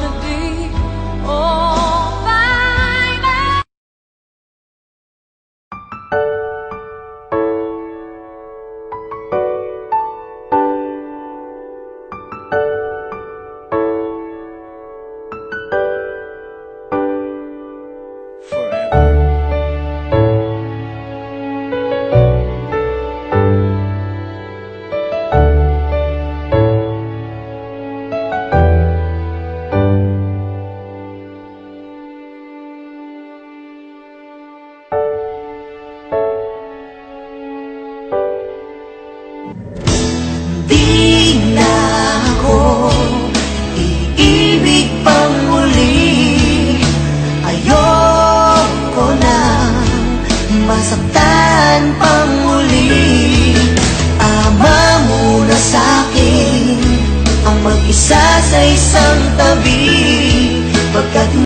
wanna be all by myself. Di na ako iibig pang muli. Ayoko na masaktan pang muli. Ama muna sa'kin ang mag-isa sa isang tabi.